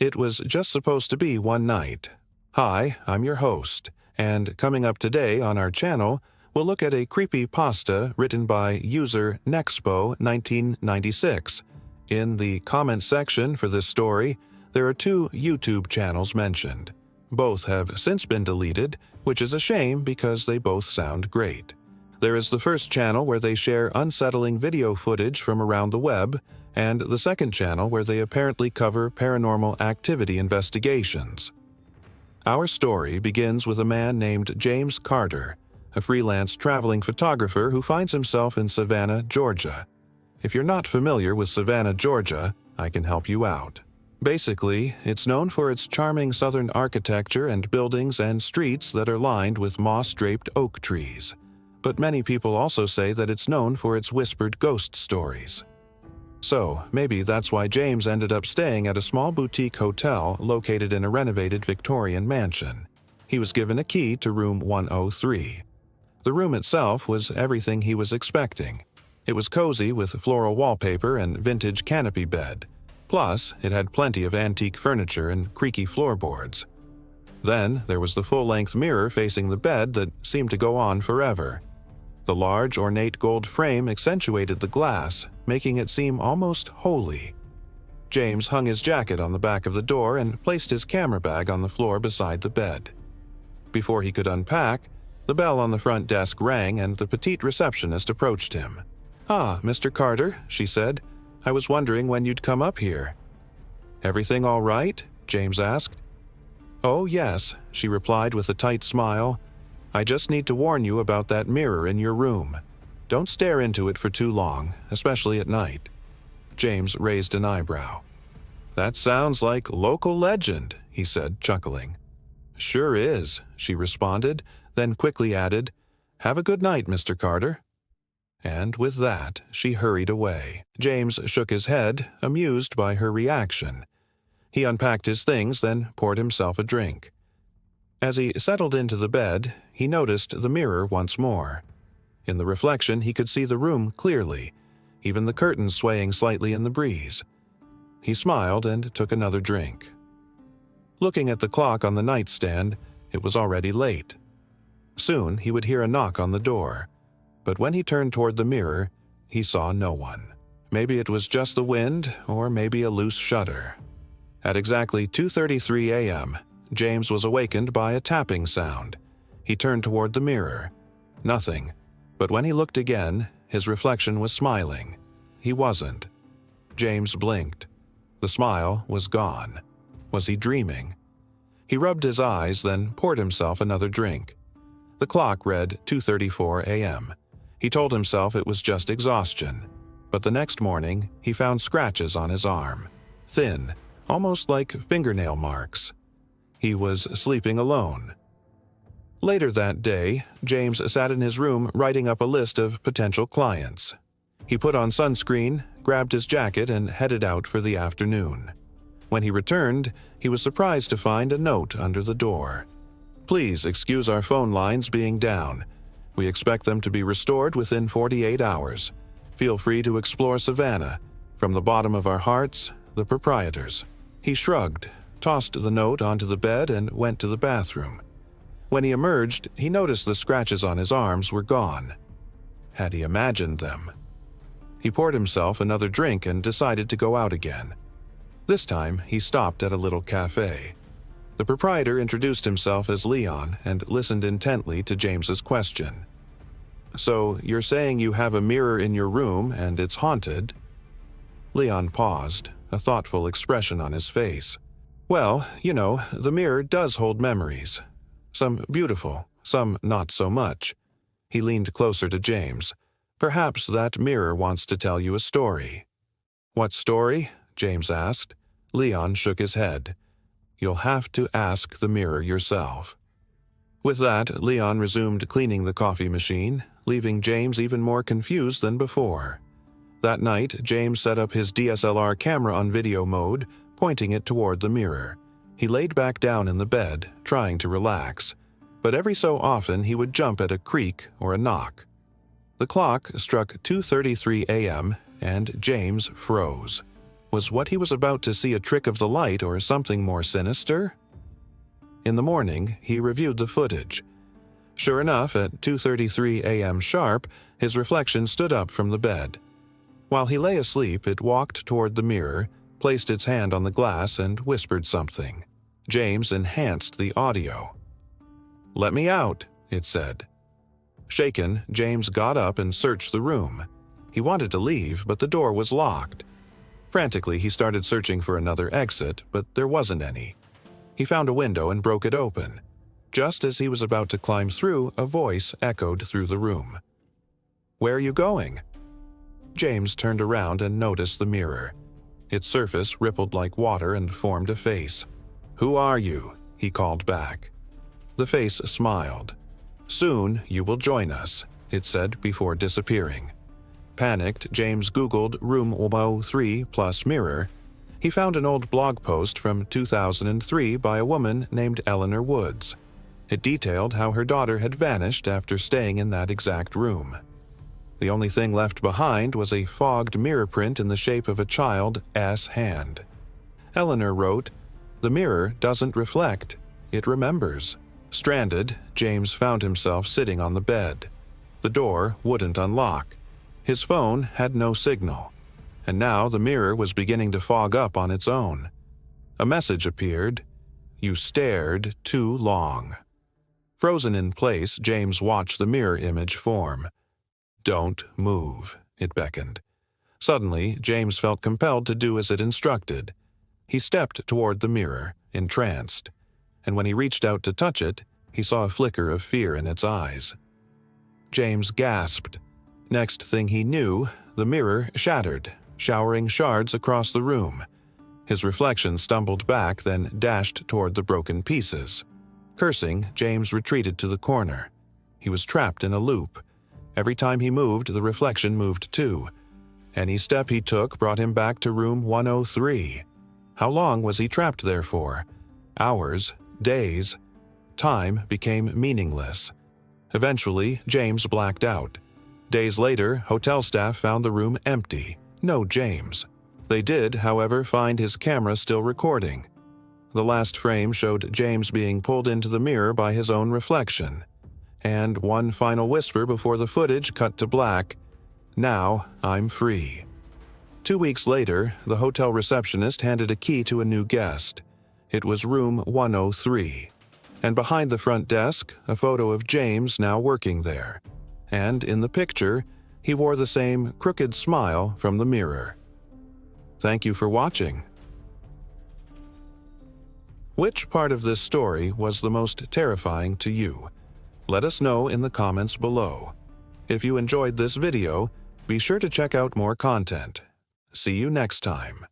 It was just supposed to be one night. Hi, I'm your host, and coming up today on our channel, we'll look at a creepypasta written by user Nexpo1996. In the comment section for this story, there are 2 YouTube channels mentioned. Both have since been deleted, which is a shame because they both sound great. There is the first channel where they share unsettling video footage from around the web, and the second channel where they apparently cover paranormal activity investigations. Our story begins with a man named James Carter, a freelance traveling photographer who finds himself in Savannah, Georgia. If you're not familiar with Savannah, Georgia, I can help you out. Basically, it's known for its charming southern architecture and buildings and streets that are lined with moss-draped oak trees. But many people also say that it's known for its whispered ghost stories. So, maybe that's why James ended up staying at a small boutique hotel located in a renovated Victorian mansion. He was given a key to room 103. The room itself was everything he was expecting. It was cozy with floral wallpaper and vintage canopy bed. Plus, it had plenty of antique furniture and creaky floorboards. Then, there was the full-length mirror facing the bed that seemed to go on forever. The large, ornate gold frame accentuated the glass, making it seem almost holy. James hung his jacket on the back of the door and placed his camera bag on the floor beside the bed. Before he could unpack, the bell on the front desk rang and the petite receptionist approached him. "Ah, Mr. Carter," she said. "I was wondering when you'd come up here." "Everything all right?" James asked. "Oh, yes," she replied with a tight smile. "I just need to warn you about that mirror in your room. Don't stare into it for too long, especially at night." James raised an eyebrow. "That sounds like local legend," he said, chuckling. "Sure is," she responded, then quickly added, "Have a good night, Mr. Carter." And with that, she hurried away. James shook his head, amused by her reaction. He unpacked his things, then poured himself a drink. As he settled into the bed, he noticed the mirror once more. In the reflection, he could see the room clearly, even the curtains swaying slightly in the breeze. He smiled and took another drink. Looking at the clock on the nightstand, it was already late. Soon he would hear a knock on the door, but when he turned toward the mirror, he saw no one. Maybe it was just the wind, or maybe a loose shutter. At exactly 2:33 a.m., James was awakened by a tapping sound. He turned toward the mirror. Nothing. But when he looked again, his reflection was smiling. He wasn't. James blinked. The smile was gone. Was he dreaming? He rubbed his eyes, then poured himself another drink. The clock read 2:34 a.m. He told himself it was just exhaustion. But the next morning, he found scratches on his arm. Thin, almost like fingernail marks. He was sleeping alone. Later that day, James sat in his room writing up a list of potential clients. He put on sunscreen, grabbed his jacket, and headed out for the afternoon. When he returned, he was surprised to find a note under the door. "Please excuse our phone lines being down. We expect them to be restored within 48 hours. Feel free to explore Savannah. From the bottom of our hearts, the proprietors." He shrugged, tossed the note onto the bed, and went to the bathroom. When he emerged, he noticed the scratches on his arms were gone. Had he imagined them? He poured himself another drink and decided to go out again. This time, he stopped at a little cafe. The proprietor introduced himself as Leon and listened intently to James's question. "So, you're saying you have a mirror in your room and it's haunted?" Leon paused, a thoughtful expression on his face. "Well, the mirror does hold memories. Some beautiful, some not so much." He leaned closer to James. "Perhaps that mirror wants to tell you a story." "What story?" James asked. Leon shook his head. "You'll have to ask the mirror yourself." With that, Leon resumed cleaning the coffee machine, leaving James even more confused than before. That night, James set up his DSLR camera on video mode, pointing it toward the mirror. He laid back down in the bed, trying to relax, but every so often he would jump at a creak or a knock. The clock struck 2:33 a.m., and James froze. Was what he was about to see a trick of the light or something more sinister? In the morning, he reviewed the footage. Sure enough, at 2:33 a.m. sharp, his reflection stood up from the bed. While he lay asleep, it walked toward the mirror, placed its hand on the glass, and whispered something. James enhanced the audio. "Let me out," it said. Shaken, James got up and searched the room. He wanted to leave, but the door was locked. Frantically, he started searching for another exit, but there wasn't any. He found a window and broke it open. Just as he was about to climb through, a voice echoed through the room. "Where are you going?" James turned around and noticed the mirror. Its surface rippled like water and formed a face. "Who are you?" he called back. The face smiled. "Soon you will join us," it said before disappearing. Panicked, James Googled Room 103 plus mirror. He found an old blog post from 2003 by a woman named Eleanor Woods. It detailed how her daughter had vanished after staying in that exact room. The only thing left behind was a fogged mirror print in the shape of a child's hand. Eleanor wrote, "The mirror doesn't reflect, it remembers." Stranded, James found himself sitting on the bed. The door wouldn't unlock. His phone had no signal. And now the mirror was beginning to fog up on its own. A message appeared. "You stared too long." Frozen in place, James watched the mirror image form. "Don't move," it beckoned. Suddenly, James felt compelled to do as it instructed. He stepped toward the mirror, entranced, and when he reached out to touch it, he saw a flicker of fear in its eyes. James gasped. Next thing he knew, the mirror shattered, showering shards across the room. His reflection stumbled back, then dashed toward the broken pieces. Cursing, James retreated to the corner. He was trapped in a loop. Every time he moved, the reflection moved too. Any step he took brought him back to room 103. How long was he trapped there for? Hours? Days? Time became meaningless. Eventually, James blacked out. Days later, hotel staff found the room empty. No James. They did, however, find his camera still recording. The last frame showed James being pulled into the mirror by his own reflection. And one final whisper before the footage cut to black, "Now I'm free." 2 weeks later, the hotel receptionist handed a key to a new guest. It was room 103. And behind the front desk, a photo of James now working there. And in the picture, he wore the same crooked smile from the mirror. Thank you for watching. Which part of this story was the most terrifying to you? Let us know in the comments below. If you enjoyed this video, be sure to check out more content. See you next time.